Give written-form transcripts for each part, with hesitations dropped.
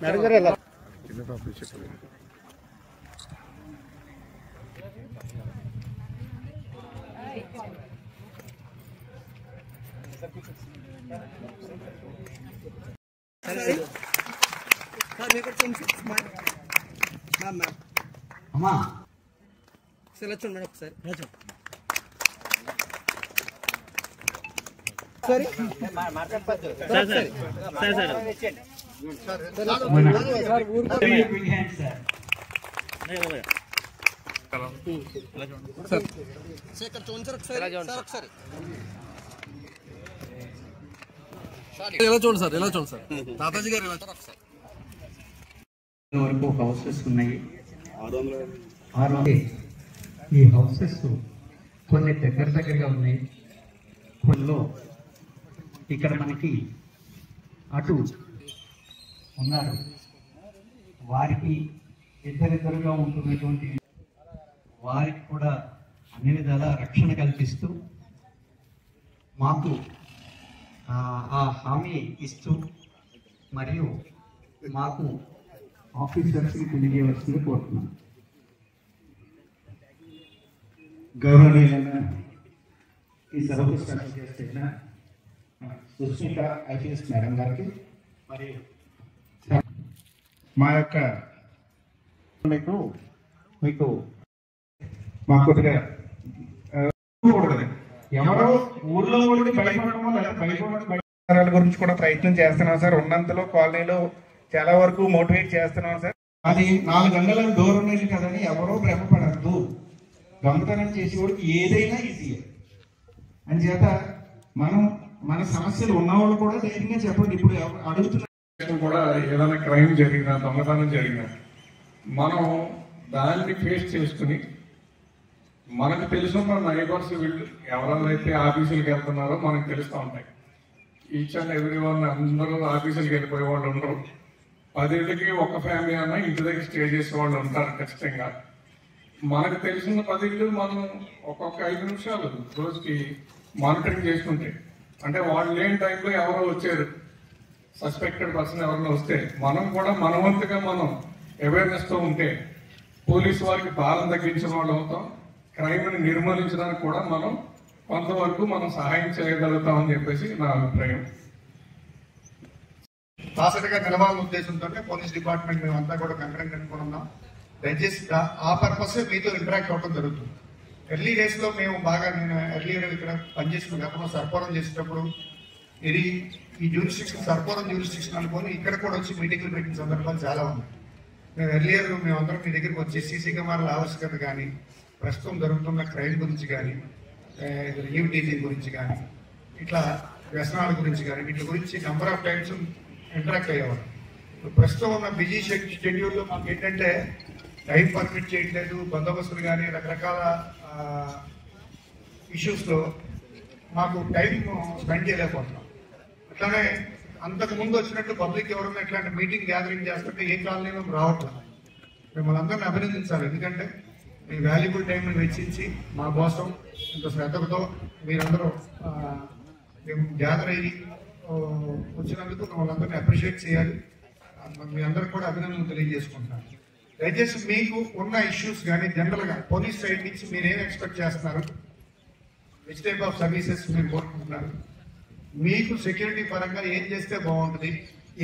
Madam గారు ఎలా అమ్మా సరే చూడండి మేడం ఒకసారి ఎలా చూడండి సార్ తాతాజీ గారు వరకు హౌసెస్ ఉన్నాయి. ఈ హౌసెస్ కొన్ని దగ్గరగా ఉన్నాయి. కొన్నిలో ఇక్కడ మనకి అటు ఉన్నారు, వారికి ఇద్దరిద్దరుగా ఉంటున్నటువంటి వారికి కూడా అన్ని విధాల రక్షణ కల్పిస్తూ మాకు ఆ హామీ ఇస్తూ మరియు మాకు ఆఫీసర్స్కి తెలియజేయవలసింది కోరుతున్నాను. గౌరవనీయులైన ఈ సభకు స్టార్ట్ చేసిన సుస్మిత ఐపీఎస్ మేడం గారికి మరియు మా యొక్క మీకు మా కొద్దిగా ఎవరో ఊర్లో కూడా భయపడడం గురించి కూడా ప్రయత్నం చేస్తున్నాం సార్. ఉన్నంతలో కాలనీలో చాలా వరకు మోటివేట్ చేస్తున్నాం సార్. అది 4 గంటలకు దూరం నుంచి కదని ఎవరో భ్రమపడద్దు. దొంగతనం చేసేవాడికి ఏదైనా ఈజీ అని చేత మన సమస్యలు ఉన్నవాళ్ళు కూడా ధైర్యంగా చెప్పండి. ఇప్పుడు అడుగుతున్న కూడా ఏదైనా క్రైమ్ జరిగినా దొంగతనం జరిగినా మనం దాన్ని ఫేస్ చేసుకుని మనకు తెలుసున్న నైబర్స్ వీళ్ళు ఎవరైతే ఆఫీసులకు వెళ్తున్నారో మనకు తెలుస్తూ ఉంటాయి. ఈచ్ అండ్ ఎవ్రీ వన్ అందరూ ఆఫీసులకు వెళ్ళిపోయే వాళ్ళు ఉండరు. 10 ఏళ్ళకి ఒక ఫ్యామిలీ అన్నా ఇంటి దగ్గర స్టే చేసే వాళ్ళు ఉంటారు ఖచ్చితంగా. మనకు తెలిసిన 10 ఇళ్ళు మనం ఒక్కొక్క 5 నిమిషాలు రోజుకి మానిటరింగ్ చేసుకుంటే, అంటే వాళ్ళు లేని టైంలో ఎవరో వచ్చారు, సస్పెక్టెడ్ పర్సన్ ఎవరైనా వస్తే మనం కూడా మనవంతుగా మనం అవేర్నెస్తో ఉంటే పోలీసు వారికి భారం తగ్గించిన వాళ్ళు అవుతాం. క్రైమ్ని నిర్మూలించడానికి కూడా మనం కొంతవరకు మనం సహాయం చేయగలుగుతామని చెప్పేసి నా అభిప్రాయం. బాసటగా నిలవాలన్న ఉద్దేశంతో పోలీస్ డిపార్ట్మెంట్ మేమంతా కూడా కంకరం కనుక్కున్నాం. దయచేసి ఆ పర్పస్ మీతో ఇంటరాక్ట్ అవ్వడం జరుగుతుంది. ఎర్లీ డేస్ లో మేము బాగా నేను ఎర్లీ ఇక్కడ పనిచేసుకున్నప్పుడు సర్పవరం చేసేటప్పుడు ఇది ఈ జ్యూరిస్టిక్షన్ సర్పవరం జ్యూరిస్టిక్షన్ అనుకొని ఇక్కడ కూడా వచ్చి మీటింగ్లు పెట్టిన సందర్భాలు చాలా ఉన్నాయి. మేము ఎర్లియర్ మేమందరం మీ దగ్గరికి వచ్చి సీసీ కెమెరాల ఆవశ్యకత కానీ, ప్రస్తుతం జరుగుతున్న క్రైమ్ గురించి కానీ, లీవ్ టీజింగ్ గురించి కానీ, ఇట్లా వ్యసనాల గురించి కానీ వీటి గురించి నెంబర్ ఆఫ్ టైమ్స్ ఇంటరాక్ట్ అయ్యేవారు. ప్రస్తుతం ఉన్న బిజీ షెడ్యూల్లో మాకు ఏంటంటే టైం పర్మిట్ చేయట్లేదు, బందోబస్తులు కానీ రకరకాల ఇష్యూస్లో మాకు టైం స్పెండ్ చేయలేకపోతున్నాం. అట్లానే అంతకు ముందు వచ్చినట్టు పబ్లిక్ ఎవరైనా ఇట్లాంటి మీటింగ్ గ్యాదరింగ్ చేస్తుంటే ఏ కాలనీలో రావట్లేదు. మిమ్మల్ని అందరినీ అభినందించాలి. ఎందుకంటే మీ వాల్యుబుల్ టైంని వెచ్చించి మా కోసం ఇంత శ్రద్ధతో మీరందరూ మేము గ్యాదర్ అయ్యి వచ్చినందుకు మిమ్మల్ని అందరినీ అప్రిషియేట్ చేయాలి. మీ అందరికి కూడా అభినందనలు తెలియజేసుకుంటున్నాను. దయచేసి మీకు ఉన్న ఇష్యూస్ కానీ జనరల్గా పోలీస్ సైడ్ నుంచి మీరు ఏం ఎక్స్పెక్ట్ చేస్తున్నారు, విచ్ టైప్ ఆఫ్ సర్వీసెస్ మీరు కోరుకుంటున్నారు, మీకు సెక్యూరిటీ పరంగా ఏం చేస్తే బాగుంటుంది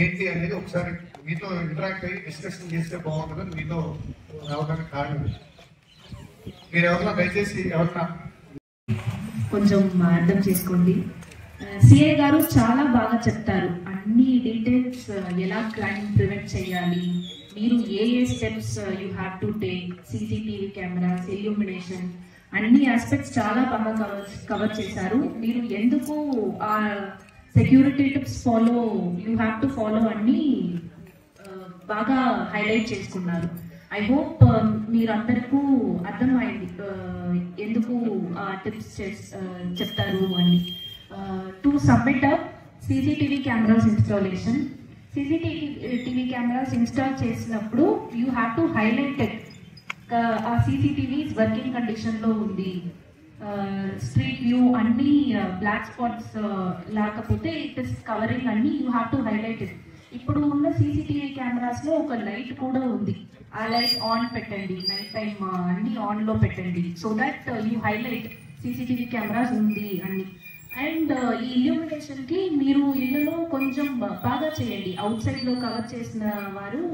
ఏంటి అనేది ఒకసారి మీతో ఇంటరాక్ట్ అయ్యి డిస్కషన్ చేస్తే బాగుంటుందని మీతో రావడానికి కారణం. మీరు ఎవరన్నా దయచేసి ఎవరన్నా కొంచెం అర్థం చేసుకోండి. సిఐ గారు చాలా బాగా చెప్తారు అన్ని డీటెయిల్స్, ఎలా క్రైమ్ ప్రివెంట్ చేయాలి, మీరు ఏ steps you have to take, CCTV cameras, illumination, అన్ని ఆస్పెక్ట్స్ చాలా బాగా కవర్ చేశారు. మీరు ఎందుకు ఆ security tips you have to follow అన్ని బాగా హైలైట్ చేసుకున్నారు. ఐ హోప్ మీరందరికీ అర్థమైంది ఎందుకు ఆ టిప్స్ చెప్తారు అని. To submit up CCTV cameras installation, CCTV cameras install చేసినప్పుడు you have to highlight it, ఆ CCTV వర్కింగ్ కండిషన్లో ఉంది, స్ట్రీట్ వ్యూ అన్ని బ్లాక్ స్పాట్స్ లేకపోతే ఇట్ ఇస్ కవరింగ్ అన్ని you have to highlight it. ఇప్పుడు ఉన్న సీసీటీవీ కెమెరాస్ లో ఒక లైట్ కూడా ఉంది, ఆ లైట్ ఆన్ పెట్టండి, నైట్ టైం అన్ని ఆన్ లో పెట్టండి, so that you highlight CCTV cameras ఉంది అని. అండ్ ఈ ఇల్యూమినేషన్ కి మీరు ఇళ్ళలో కొంచెం బాగా చేయండి, అవుట్ సైడ్ లో కవర్ చేసిన వారు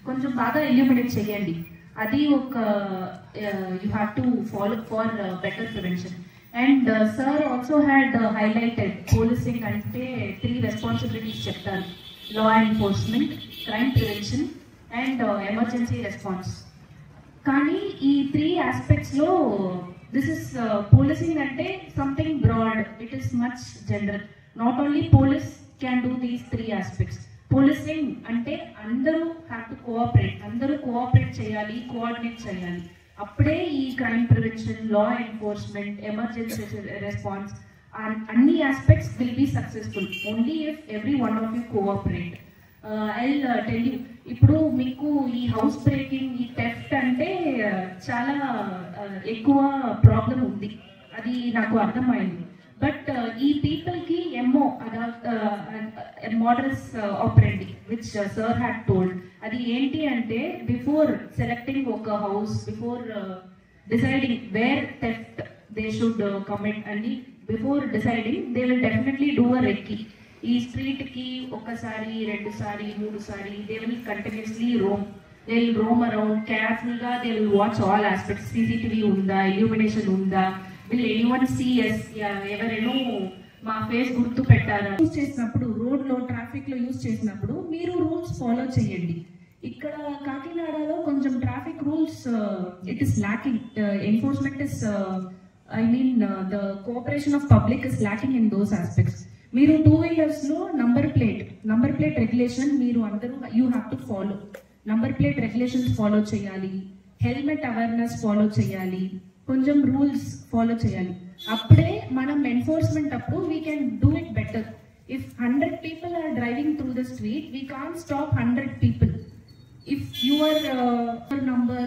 కొంచెం బాగా ఇల్యూమినేట్ చేయండి. అది ఒక you have to follow for better prevention. And sir also had highlighted policing అంటే 3 రెస్పాన్సిబిలిటీస్ చెప్తారు: law enforcement, crime prevention and emergency response. కానీ ఈ 3 aspects లో this is policing అంటే something broad, it is much general. Not only police can do these 3 aspects. Policing అంటే అందరూ have to cooperate, అందరూ cooperate చేయాలి, కోఆర్డినేట్ చేయాలి. అప్పుడే ఈ crime prevention, law enforcement, emergency response అన్ని aspects will be successful only if every one of you cooperate. I'll tell you, ఇప్పుడు మీకు ఈ హౌస్ బ్రేకింగ్, ఈ థెఫ్ట్ అంటే చాలా ఎక్కువ ప్రాబ్లం ఉంది, అది నాకు అర్థమైంది. బట్ ఈ పీపుల్ కి ఎంఓ మోడల్స్ ఆపరెండి విచ్ సర్ హ్యాడ్ టోల్డ్, అది ఏంటి అంటే బిఫోర్ సెలెక్టింగ్ ఒక house, before deciding where theft they should commit అని, before deciding they will definitely do a recce. ఈ స్ట్రీట్ కి ఒకసారి, 2 సారి, 3 సారి they will continuously roam. They will roam around careful గా, they will watch all aspects. CCTV ఉందా, illumination ఉందా, will anyone see us, ఎవరైనా మా ఫేస్ గుర్తు పెట్టారా. యూజ్ చేసినప్పుడు రోడ్ లో, ట్రాఫిక్ లో యూజ్ చేసినప్పుడు మీరు రూల్స్ ఫాలో చేయండి. ఇక్కడ కాకినాడలో కొంచెం traffic rules it is locking, enforcement is I mean the cooperation of public is lacking in those aspects. మీరు 2 wheelers లో నంబర్ ప్లేట్ రెగ్యులేషన్ మీరు అందరూ you have to follow. Number plate regulations follow చేయాలి, helmet awareness follow చేయాలి, కొంచెం rules follow చేయాలి. అప్పుడే మనం ఎన్ఫోర్స్మెంట్ అప్పుడు we can do it better. If 100 people are driving through the street, we can't stop 100 people. If your number